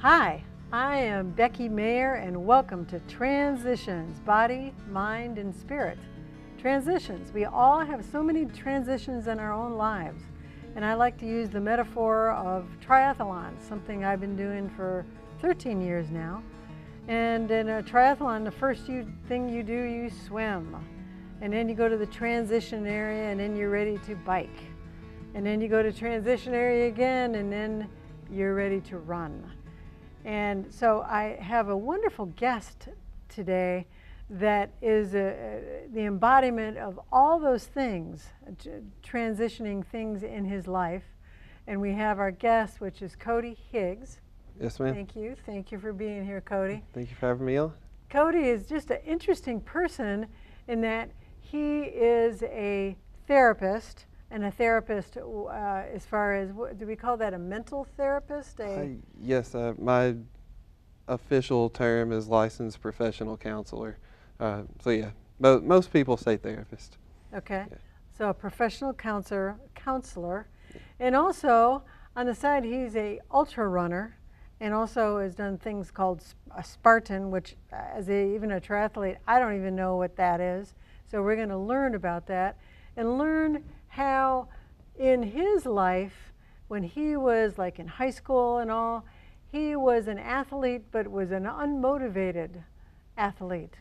Hi, I am Becky Meagher, and welcome to Transitions, Body, Mind, and Spirit. Transitions. We all have so many transitions in our own lives. And I like to use the metaphor of triathlon, something I've been doing for 13 years now. And in a triathlon, the first thing you do, you swim. And then you go to the transition area, and then you're ready to bike. And then you go to transition area again, and then you're ready to run. And so I have a wonderful guest today that is the embodiment of all those things, transitioning things in his life. And we have our guest, which is Cody Higgs. Yes, ma'am. Thank you. Thank you for being here, Cody. Thank you for having me on. Cody is just an interesting person in that he is a therapist, and a therapist as far as, do we call that a mental therapist? Yes, my official term is licensed professional counselor. So yeah, most people say therapist. Okay, Yeah. so a professional counselor, and also on the side he's a ultra runner, and also has done things called a Spartan, which even a triathlete, I don't even know what that is. So we're going to learn about that and learn how in his life, when he was like in high school and all, he was an athlete but was an unmotivated athlete.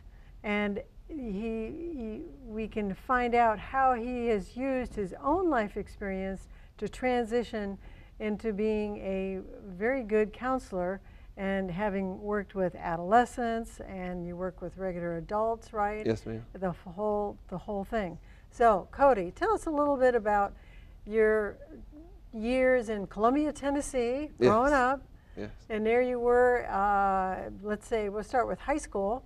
And we can find out how he has used his own life experience to transition into being a very good counselor, and having worked with adolescents, and you work with regular adults, right? Yes, ma'am. The whole thing. So, Cody, tell us a little bit about your years in Columbia, Tennessee, growing up. Yes. And there you were, let's say, we'll start with high school,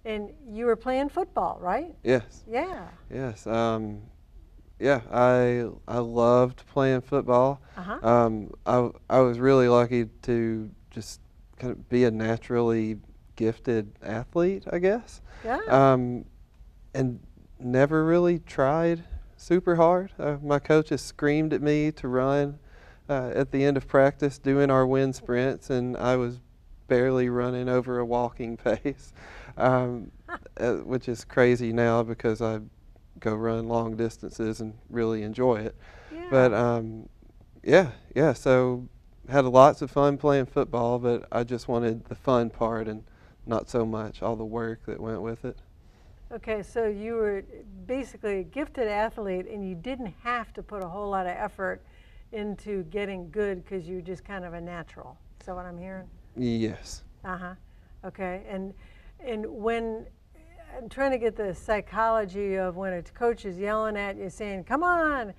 and you were playing football, right? Yes. Yeah. Yes. Yeah, I loved playing football. I was really lucky to just kind of be a naturally gifted athlete, I guess. Yeah. And never really tried super hard. My coaches screamed at me to run at the end of practice doing our wind sprints, and I was barely running over a walking pace, which is crazy now because I go run long distances and really enjoy it. Yeah. But yeah, so had lots of fun playing football, but I just wanted the fun part and not so much all the work that went with it. Okay, so you were basically a gifted athlete, and you didn't have to put a whole lot of effort into getting good because you're just kind of a natural. Is that what I'm hearing? Yes. Okay, and when I'm trying to get the psychology of when a coach is yelling at you saying, "Come on,"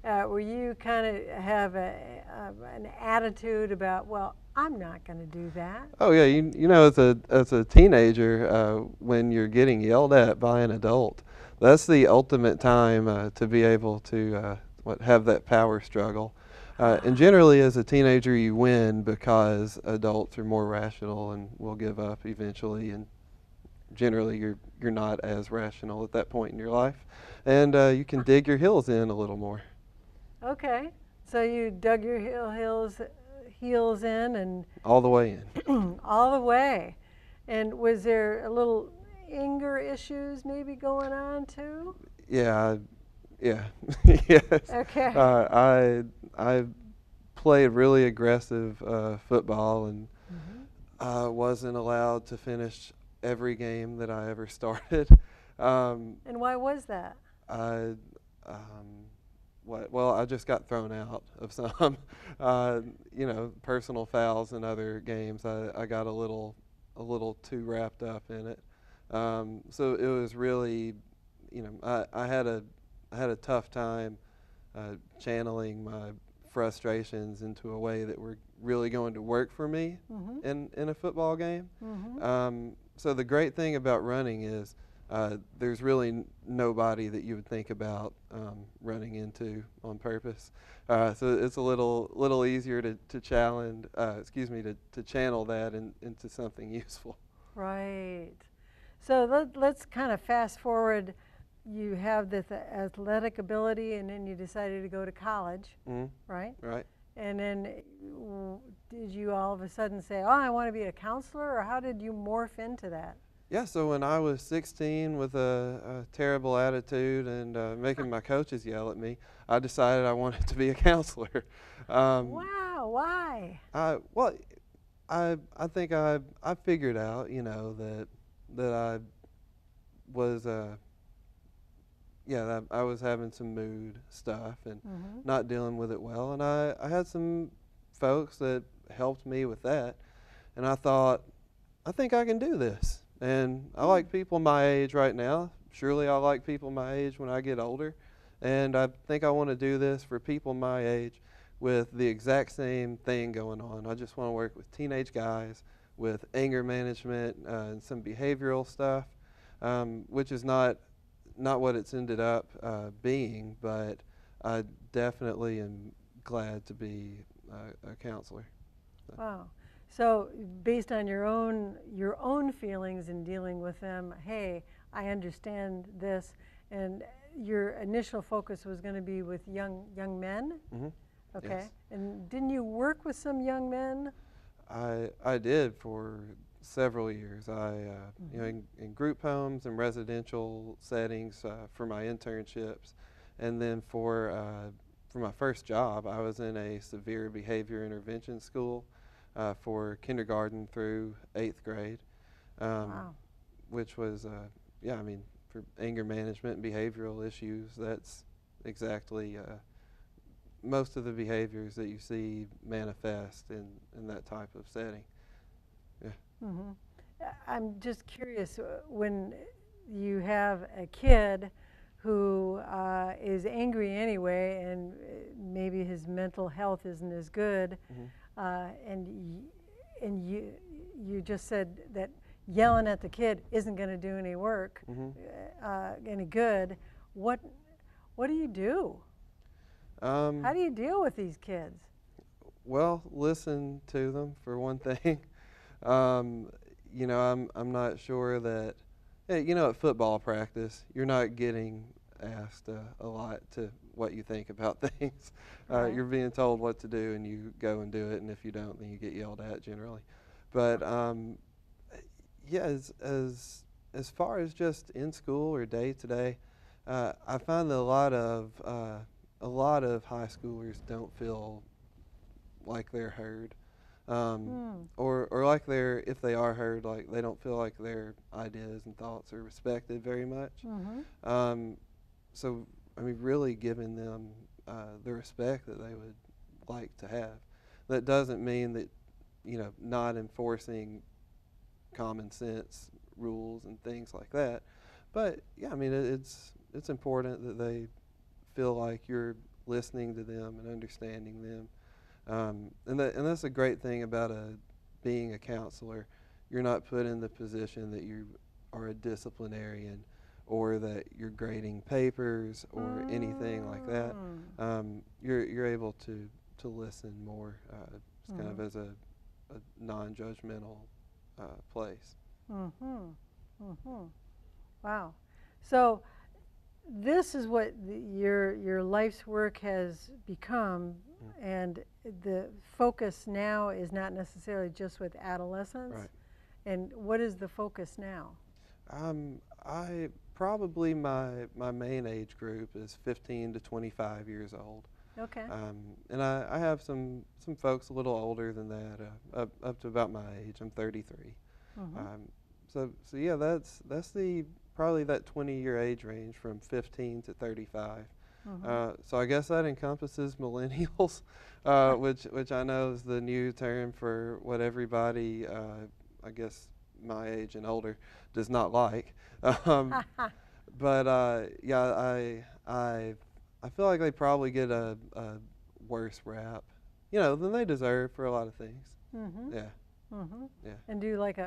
where you kind of have an attitude about, well, I'm not going to do that. Oh yeah, you know, as a teenager, when you're getting yelled at by an adult, that's the ultimate time to be able to have that power struggle. And generally, as a teenager, you win because adults are more rational and will give up eventually. And generally, you're not as rational at that point in your life, and you can dig your heels in a little more. Okay, so you dug your heels in and All the way in. all the way. And was there a little anger issues maybe going on too? Yeah, yeah, yes. Okay. I played really aggressive football, and wasn't allowed to finish every game that I ever started. And why was that? I well, I just got thrown out of some, personal fouls in other games. I got a little too wrapped up in it. So it was really, I had a tough time channeling my frustrations into a way that were really going to work for me in a football game. So the great thing about running is there's really nobody that you would think about running into on purpose. So it's a little easier to challenge, to channel that into something useful. Right. So let's kind of fast forward. You have this athletic ability, and then you decided to go to college, right? Right. And then did you all of a sudden say, oh, I want to be a counselor, or how did you morph into that? Yeah, so when I was 16 with a terrible attitude and making my coaches yell at me, I decided I wanted to be a counselor. Um, Wow, why? well, I think I figured out, you know, that I was that I was having some mood stuff and Mm-hmm. not dealing with it well, and I had some folks that helped me with that, and I thought, I think I can do this. And I like people my age right now. Surely I'll like people my age when I get older. And I think I want to do this for people my age with the exact same thing going on. I just want to work with teenage guys with anger management and some behavioral stuff, which is not what it's ended up being, but I definitely am glad to be a counselor. Wow. So based on your own feelings in dealing with them, hey, I understand this, and your initial focus was going to be with young men. Mm-hmm. Okay. Yes. And didn't you work with some young men? I did for several years. You know, in group homes and residential settings for my internships, and then for my first job, I was in a severe behavior intervention school for kindergarten through 8th grade, Wow. which was I mean, for anger management and behavioral issues. That's exactly most of the behaviors that you see manifest in that type of setting. Yeah. Mm-hmm. I'm just curious, when you have a kid who is angry anyway, and maybe his mental health isn't as good, Mm-hmm. and you just said that yelling at the kid isn't going to do any work, Mm-hmm. any good. What what do you do? How do you deal with these kids? Well, listen to them for one thing. Um, you know, I'm not sure that, you know, at football practice, you're not getting asked a lot to what you think about things. Right. You're being told what to do, and you go and do it, and if you don't, then you get yelled at generally. But yeah, as far as just in school or day to day, I find that a lot of high schoolers don't feel like they're heard, or like if they are heard, like they don't feel like their ideas and thoughts are respected very much. Mm-hmm. So I mean, really giving them the respect that they would like to have. That doesn't mean that, you know, not enforcing common sense rules and things like that. But yeah, I mean, it's important that they feel like you're listening to them and understanding them. And that's a great thing about being a counselor. You're not put in the position that you are a disciplinarian or that you're grading papers or anything like that. You're able to listen more, just kind of as a non-judgmental place. Mm-hmm. Mm-hmm. Wow. So this is what your life's work has become, and the focus now is not necessarily just with adolescents. Right. And what is the focus now? I probably my main age group is 15 to 25 years old. Okay. And I have some folks a little older than that, up to about my age. I'm 33. Mm-hmm. So yeah, that's the probably that 20-year age range from 15 to 35. So I guess that encompasses millennials, which I know is the new term for what everybody, I guess my age and older, does not like. But yeah, I feel like they probably get a worse rap, you know, than they deserve for a lot of things. Mm-hmm. Yeah. Mm-hmm. Yeah. And do like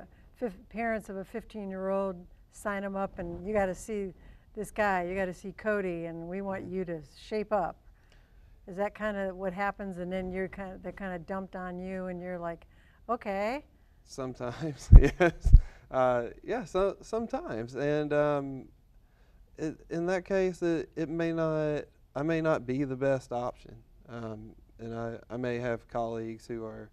parents of a 15-year-old sign them up, and you got to see this guy, you got to see Cody, and we want you to shape up. Is that kind of what happens? And then they're kind of dumped on you, and you're like, okay. Sometimes, yes. Yeah, so sometimes. And in that case, I may not be the best option. and I may have colleagues who are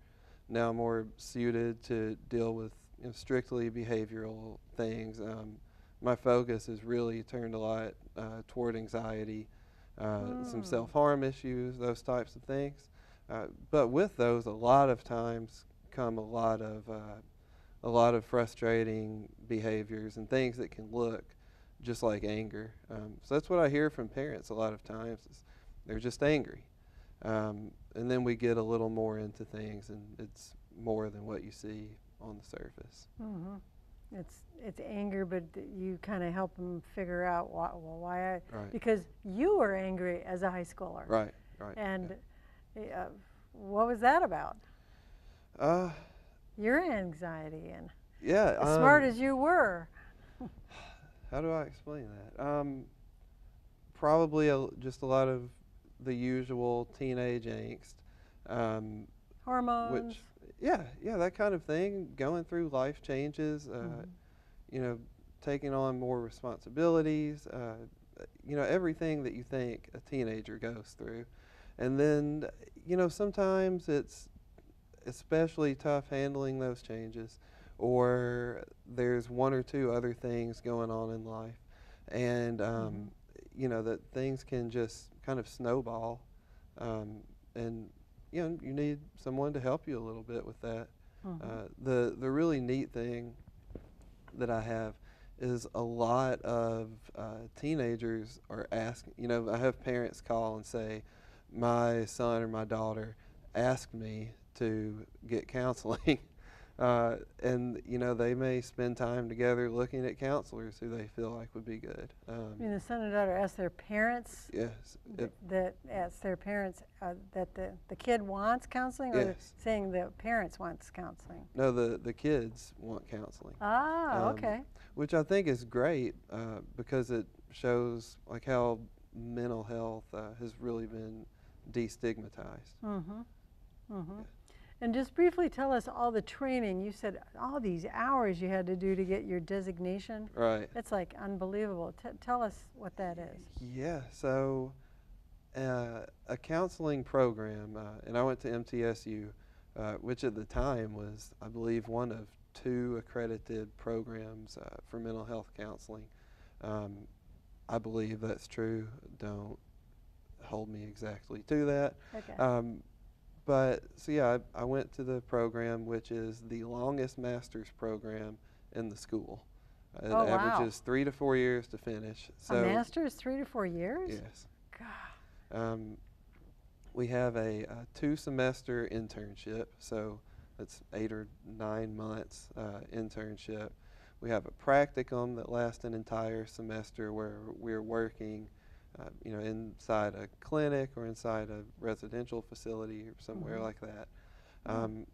now more suited to deal with strictly behavioral things. My focus has really turned a lot toward anxiety, some self-harm issues, those types of things. But with those, a lot of times come a lot of frustrating behaviors and things that can look just like anger. So that's what I hear from parents a lot of times is they're just angry. And then we get a little more into things, and it's more than what you see on the surface. Mm-hmm. It's anger, but you kind of help them figure out why Right. because you were angry as a high schooler. Right, right. And what was that about? Uh, Your anxiety and yeah. as smart as you were. How do I explain that? Probably just a lot of the usual teenage angst. Hormones. Yeah, that kind of thing. Going through life changes, taking on more responsibilities, everything that you think a teenager goes through. And then, sometimes it's especially tough handling those changes, or there's one or two other things going on in life. And, that things can just kind of snowball. And you need someone to help you a little bit with that. The really neat thing that I have is a lot of teenagers are asking, I have parents call and say, my son or my daughter asked me to get counseling. And they may spend time together looking at counselors who they feel like would be good. The son and daughter ask their parents. Yes. That ask their parents that the kid wants counseling, or Yes. saying the parents wants counseling. No, the kids want counseling. Okay. Which I think is great because it shows like how mental health has really been destigmatized. Yeah. And just briefly tell us all the training. You said all these hours you had to do to get your designation. Right. It's like unbelievable. Tell us what that is. Yeah, so a counseling program, and I went to MTSU, which at the time was, I believe, one of 2 accredited programs for mental health counseling. I believe that's true. Don't hold me exactly to that. Okay. But so yeah, I went to the program, which is the longest master's program in the school. It Oh, wow. averages 3 to 4 years to finish. So A master's 3 to 4 years? yes. God. We have a 2-semester internship, so that's 8 or 9 months internship. We have a practicum that lasts an entire semester where we're working inside a clinic or inside a residential facility or somewhere like that.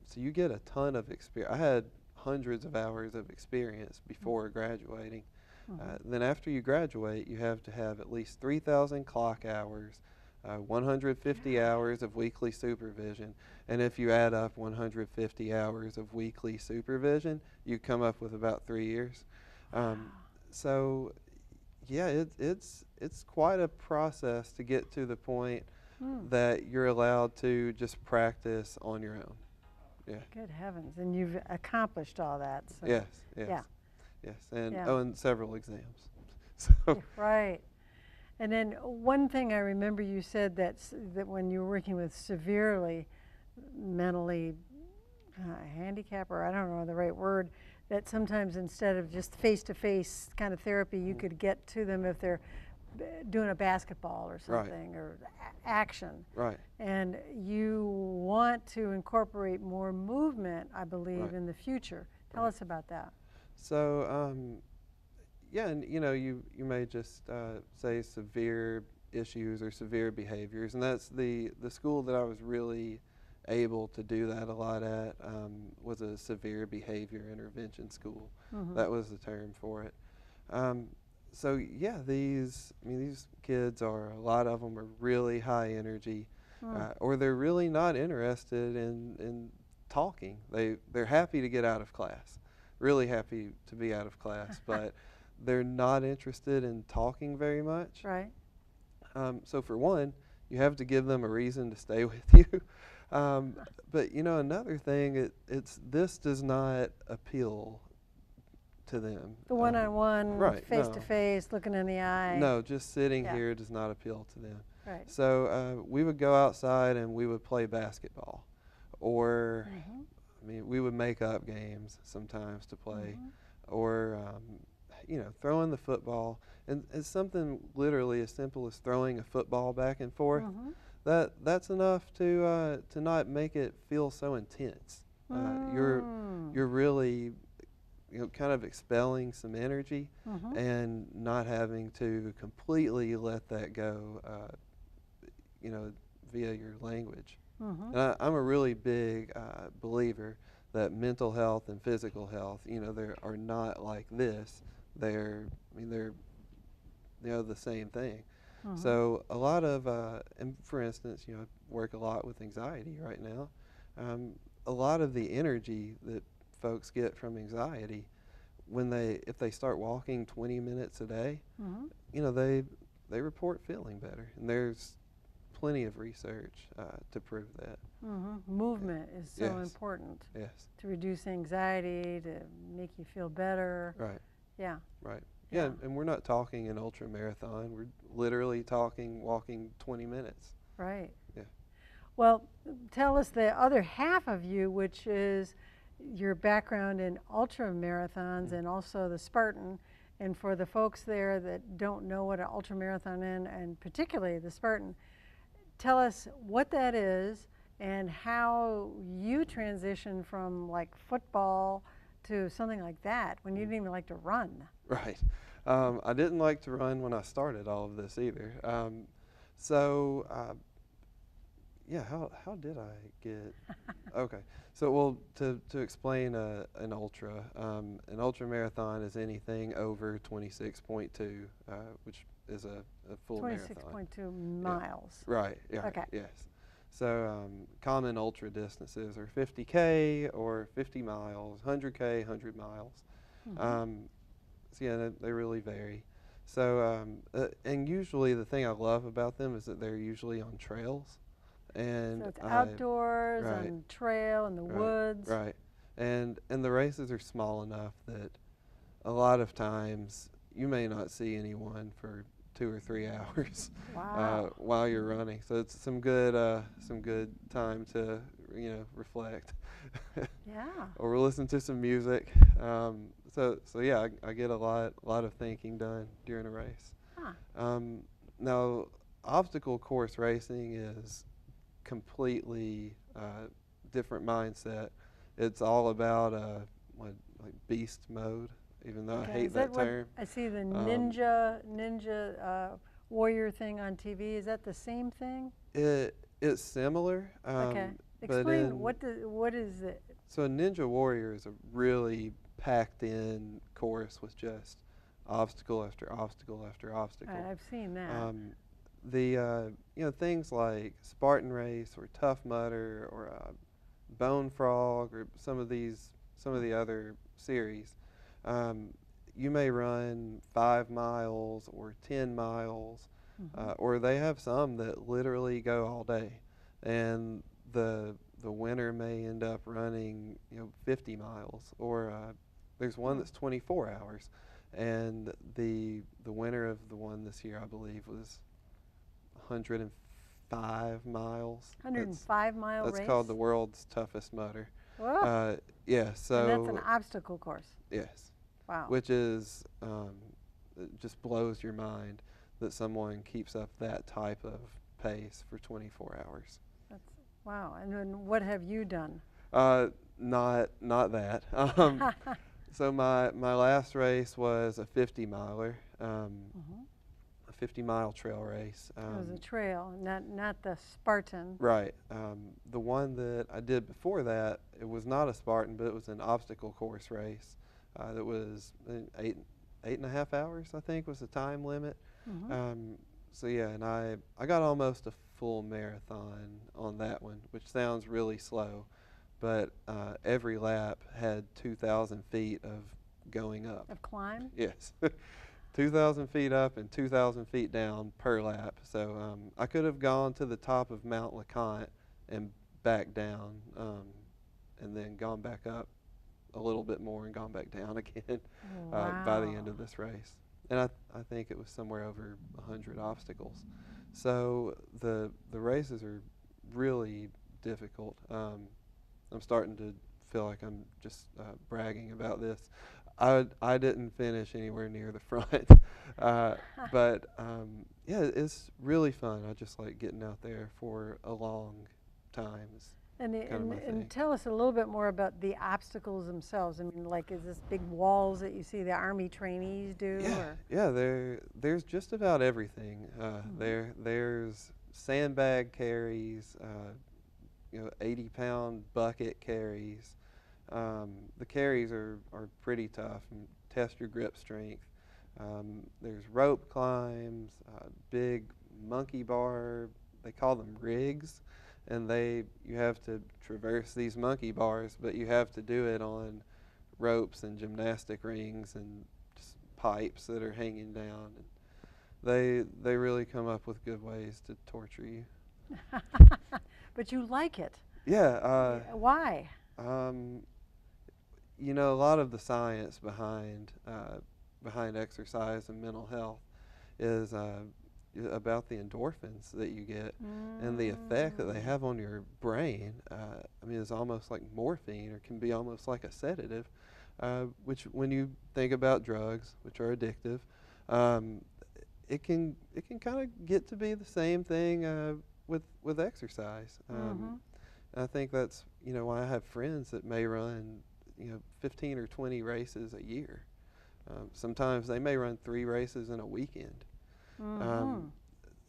So you get a ton of experience. I had hundreds of hours of experience before graduating. Then after you graduate, you have to have at least 3,000 clock hours, 150 hours of weekly supervision. And if you add up 150 hours of weekly supervision, you come up with about 3 years. So yeah, it's quite a process to get to the point that you're allowed to just practice on your own. Yeah. Good heavens. And you've accomplished all that. So. Yes. Yeah. Yes. And Yeah. and several exams. So Right. And then one thing I remember you said that when you were working with severely mentally handicapped, or I don't know the right word, that sometimes instead of just face-to-face kind of therapy, you could get to them if they're doing a basketball or something, or action. Right. And you want to incorporate more movement, I believe, in the future. Tell us about that. So yeah, and you may just say severe issues or severe behaviors, and that's the school that I was really able to do that a lot at was a severe behavior intervention school. That was the term for it. So yeah, these kids a lot of them are really high energy, or they're really not interested in talking. They're happy to get out of class, really happy to be out of class, but they're not interested in talking very much. Right. So for one, you have to give them a reason to stay with you. Um, but you know, another thing, this does not appeal to them. The one-on-one, Right, face-to-face, looking in the eye. no, just sitting Yeah. here does not appeal to them. Right. So we would go outside and we would play basketball, or Mhm. I mean, we would make up games sometimes to play, Mhm. or you know, throwing the football, and it's something literally as simple as throwing a football back and forth. Mhm. That's enough to not make it feel so intense. You're Mm. you're really, you know, kind of expelling some energy Mhm. and not having to completely let that go, you know, via your language. Mhm. And I'm a really big believer that mental health and physical health, you know, they are not like this. I mean, they're, you know, the same thing. Mhm. So a lot of, and for instance, you know, I work a lot with anxiety right now. A lot of the energy that folks get from anxiety, if they start walking 20 minutes a day, Mhm. you know, they report feeling better, and there's plenty of research to prove that. Mhm. Movement is so Yes. important Yes. to reduce anxiety, to make you feel better. Right. Yeah. Right. Yeah, Yeah. and we're not talking an ultra marathon. We're literally talking walking 20 minutes. Right. Yeah. Well, tell us the other half of you, which is your background in ultra marathons and also the Spartan. And for the folks there that don't know what an ultra marathon is, and particularly the Spartan, tell us what that is and how you transition from like football to something like that when you didn't even like to run. Right. I didn't like to run when I started all of this either. So, yeah, how did I get? Okay. So, well, to explain an ultra marathon is anything over 26.2, which is a full marathon. 26.2 Yeah. miles. Right. Yeah. Okay. Yes. So common ultra distances are 50K or 50 miles, 100K, 100 miles. Mhm. So yeah, they really vary. So and usually the thing I love about them is that they're usually on trails, and So it's outdoors, right, on trail, in the right, woods. right, and the races are small enough that a lot of times you may not see anyone for 2 or 3 hours Wow. while you're running. So it's some good time to, you know, reflect. Yeah. Or listen to some music. So yeah, I get a lot of thinking done during a race. Huh. Now, obstacle course racing is completely different mindset. It's all about like beast mode, even though I Okay. hate Is that that what term. I see the Um, ninja warrior thing on TV? Is that the same thing? it's similar, Okay. but Explain what is it? so Ninja Warrior is a really packed in course with just obstacle after obstacle after obstacle. I've seen that. You know, things like Spartan Race or Tough Mudder or Bone Frog or some of the other series. Um, you may run 5 miles or 10 miles, Mhm. or they have some that literally go all day, and the winner may end up running, you know, 50 miles, or there's one that's 24 hours, and the winner of the one this year, I believe, was 105 miles. 105-mile race? That's called the world's toughest mudder. Whoa. Yeah, And that's an so obstacle course. yes, Wow. which is it just blows your mind that someone keeps up that type of pace for 24 hours. That's wow. And then what have you done? Not that. So my last race was a 50 miler, Mhm. a 50-mile trail race. It was a trail, not the Spartan. Right. The one that I did before that, it was not a Spartan, but it was an obstacle course race. That was 8.5 hours, I think, was the time limit. Mhm. So yeah, and I got almost a full marathon on that one, which sounds really slow, but every lap had 2,000 feet of going up. Of climb? Yes. 2,000 feet up and 2,000 feet down per lap. So I could have gone to the top of Mount LeConte and back down, and then gone back up a little bit more and gone back down again by the end of this race. And I think it was somewhere over 100 obstacles. So the races are really difficult. I'm starting to feel like I'm just bragging about this. I didn't finish anywhere near the front, but yeah, it's really fun. I just like getting out there for a long time. And tell us a little bit more about the obstacles themselves. I mean, like, is this big walls that you see the Army trainees do? Yeah, there's just about everything. There's sandbag carries, 80-pound bucket carries. The carries are pretty tough and test your grip strength. There's rope climbs, big monkey bar. They call them rigs. And you have to traverse these monkey bars, but you have to do it on ropes and gymnastic rings and just pipes that are hanging down. And they really come up with good ways to torture you. But you like it. Yeah. Why? A lot of the science behind exercise and mental health is about the endorphins that you get and the effect that they have on your brain. I mean, it's almost like morphine, or can be almost like a sedative, which when you think about drugs, which are addictive, it can kind of get to be the same thing with exercise. I think that's why I have friends that may run 15 or 20 races a year. Sometimes they may run 3 races in a weekend.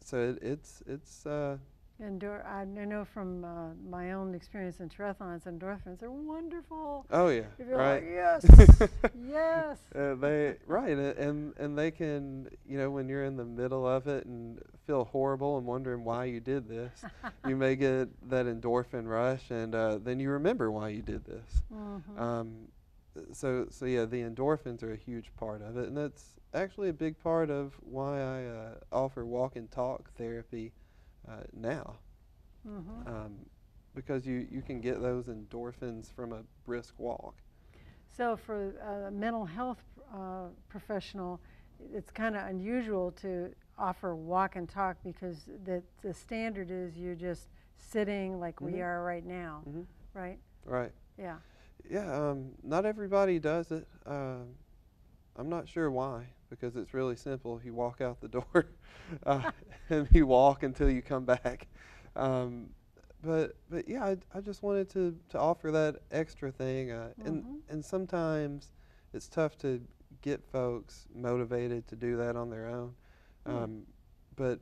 So it's I know from my own experience in triathlons, endorphins are wonderful. Oh yeah, right. Like, yes, yes. And they can, when you're in the middle of it and feel horrible and wondering why you did this, you may get that endorphin rush, and then you remember why you did this. So yeah, the endorphins are a huge part of it, and that's actually a big part of why I offer walk and talk therapy now, because you can get those endorphins from a brisk walk. So for a mental health professional, it's kind of unusual to offer walk and talk, because the standard is you're just sitting like we are right now, right? Right. Yeah. Yeah, not everybody does it. I'm not sure why, because it's really simple. You walk out the door and you walk until you come back. But yeah, I just wanted to offer that extra thing. And sometimes it's tough to get folks motivated to do that on their own. But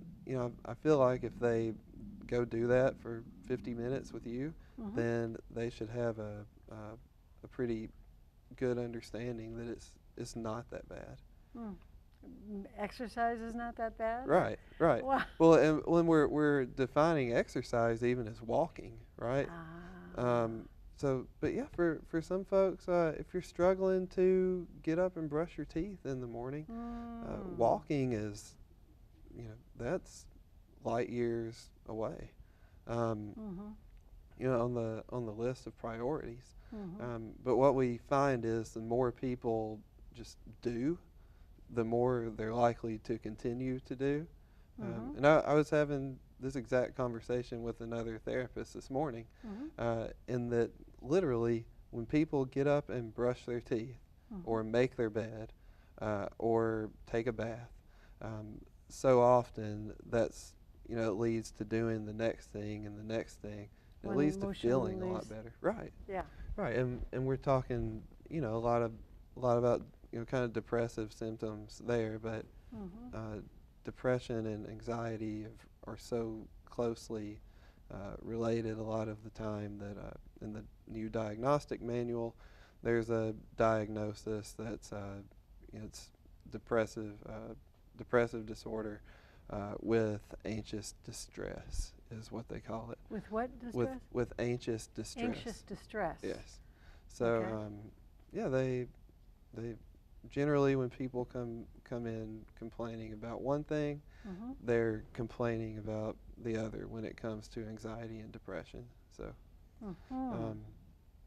I feel like if they go do that for 50 minutes with you, then they should have a pretty good understanding that it's not that bad. Exercise is not that bad? Right. Wow. Well, and when we're defining exercise even as walking, right? But yeah, for some folks, if you're struggling to get up and brush your teeth in the morning, walking is, that's light years away. On the list of priorities. But what we find is the more people just do, the more they're likely to continue to do. And I was having this exact conversation with another therapist this morning, in that literally when people get up and brush their teeth, or make their bed, or take a bath, so often that's, it leads to doing the next thing and the next thing. It leads to feeling a lot better. Right. Yeah. Right. And we're talking, a lot about, kind of depressive symptoms there, but depression and anxiety are so closely related a lot of the time that in the new diagnostic manual, there's a diagnosis that's it's depressive disorder with anxious distress is what they call it. With what distress? With anxious distress. Anxious distress. Yes. So okay. yeah, they generally when people come in complaining about one thing, Mm-hmm. they're complaining about the other when it comes to anxiety and depression. So, Mm-hmm. um,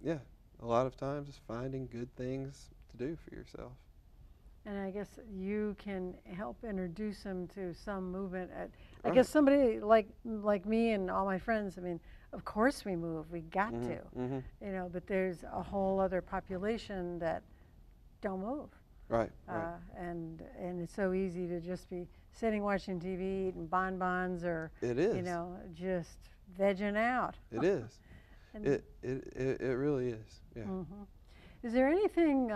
yeah, a lot of times it's finding good things to do for yourself. And I guess you can help introduce them to some movement. I Right. guess somebody like me and all my friends. I mean, of course we move. We got to, Mm-hmm. But there's a whole other population that don't move, Right. Right. and it's so easy to just be sitting watching TV, eating bonbons, or It is. just vegging out. It is. And It really is. Yeah. mhm. Is there anything,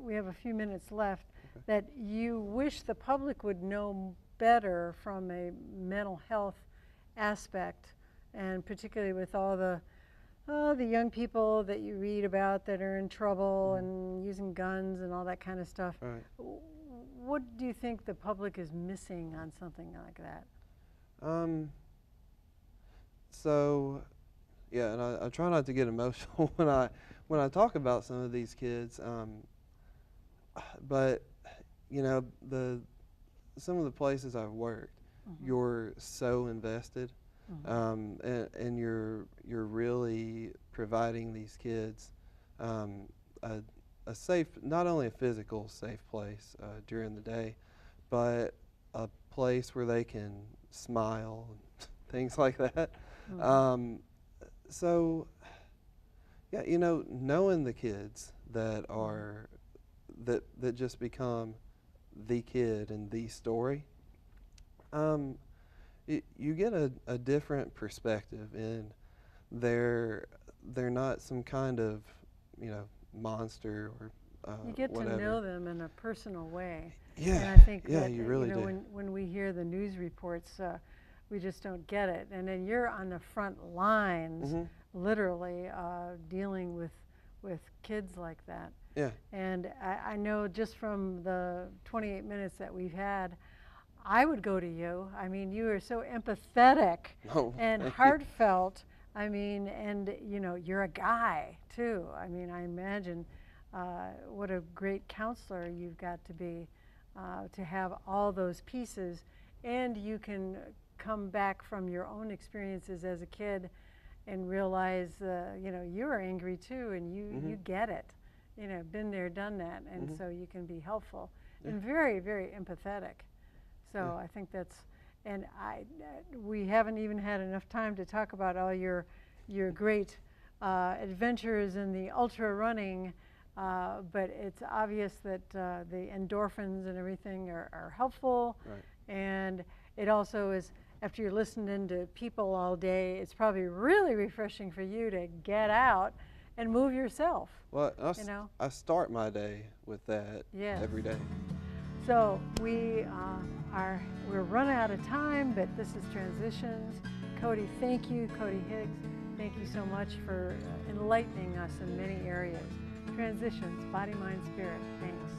we have a few minutes left, Okay. that you wish the public would know better from a mental health aspect, and particularly with all the young people that you read about that are in trouble and using guns and all that kind of stuff? Right. What do you think the public is missing on something like that? Um. So, yeah, and I try not to get emotional when I talk about some of these kids. But the some of the places I've worked, Mm-hmm. you're so invested, Mm-hmm. and you're really providing these kids um, a, a safe, not only a physical safe place during the day, but a place where they can smile and things like that. Mm-hmm. So yeah, knowing the kids that are that just become the kid and the story, you get a different perspective, and they're not some kind of monster or You get whatever. to know them in a personal way. Yeah, And I think yeah, that, you really do. when we hear the news reports, we just don't get it. And then you're on the front lines, Hmm. literally, dealing with kids like that. Yeah. And I know just from the 28 minutes that we've had, I would go to you. I mean, you are so empathetic Oh, and thank you. heartfelt. I mean, and you're a guy too. I mean, I imagine what a great counselor you've got to be, to have all those pieces, and you can come back from your own experiences as a kid and realize, you are angry too, and you get it. Been there, done that, and so you can be helpful and very, very empathetic. So Yeah. I think that's, and we haven't even had enough time to talk about all your great adventures in the ultra running, but it's obvious that the endorphins and everything are helpful. Right. And it also is, after you're listening to people all day, it's probably really refreshing for you to get out and move yourself. Well, I start my day with that Yes. every day. So we're running out of time, but this is Transitions. Cody, thank you. Cody Higgs, thank you so much for enlightening us in many areas. Transitions, body, mind, spirit. Thanks.